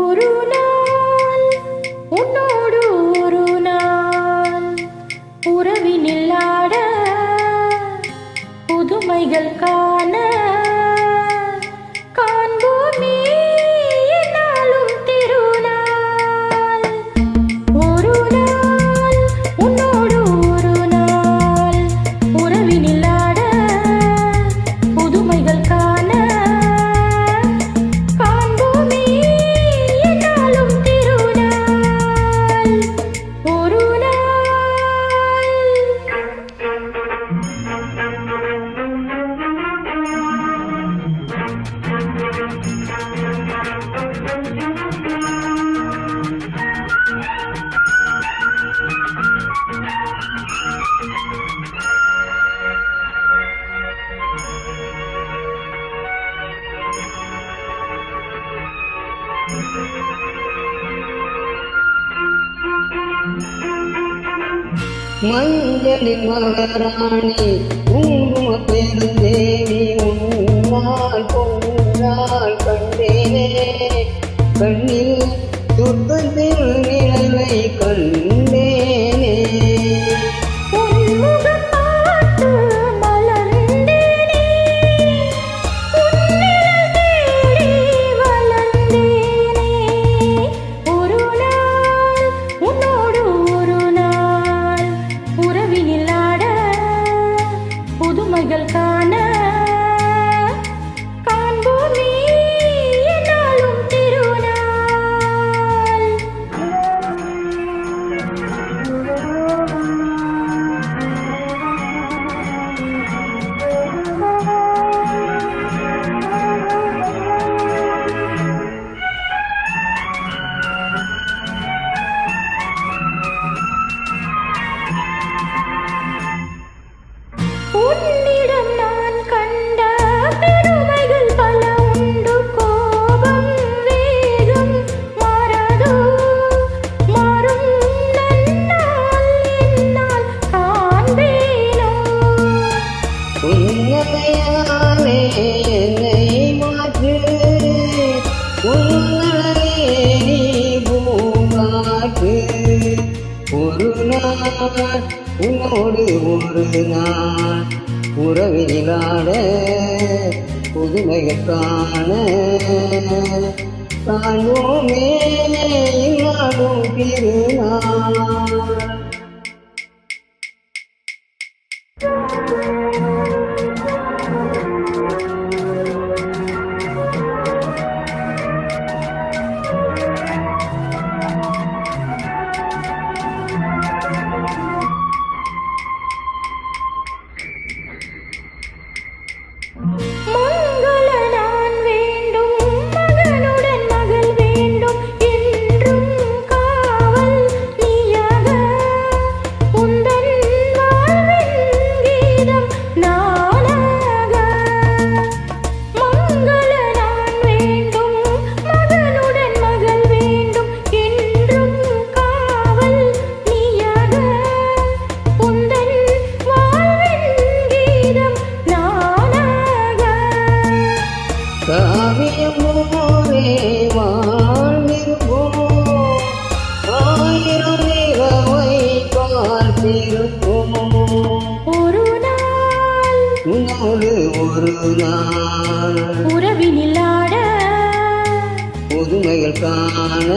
ஒரு நாள் உன்னோடு ஒரு நாள் உறவினில் ஆட புதுமைகள் காண காண்போமே என்னாலும் திருநாள். ஒரு நாள் உன்னோடு ஒரு நாள் உறவினில் ஆட புதுமைகள் காண காண்போமே என்னாலும் திருநாள். ஒரு மஞ்சளின் மகாராணி குங்கும பெருந்தேவி உன்னால் பொன்னால் கண்டேனே கண்ணில் துன்பத்தில் நிழலை கண்டேனே. புதுமைகள் காண காண்போமே என்னாலும் திருநாள். உன்னிடம் நான் கண்ட பெருமைகள் பல உண்டு. கோபம் வேகம் மாறாதோ மாறும் நன்னால் என்னால் காண்பேனோ. உன்னையாலே என்னை மாற்று உன்னழகே நீ பூங்காற்று. ஒரு நாள் உன்னோடு ஒரு நாள் உறவிலாட புதுமைகள் காண காண்போமே இல்லாடும் திருநாள். மங்கள நான் வேண்டும் மகனுடன் மகள் வேண்டும் என்றும் காவல் நீயாக உந்தன் வாழ்வின் கீதம் நானாக. மங்கள நான் வேண்டும் மகனுடன் மகள் வேண்டும் என்றும் காவல் நீயாக உந்தன் வாழ்வின் கீதம் காவியம் போலே வாழ்ந்திருப்போம் ஆயிரம் நிலவை பார்த்திருப்போம். ஒரு நாள் உன்னோடு ஒரு நாள் உறவினில் ஆட புதுமைகள் காண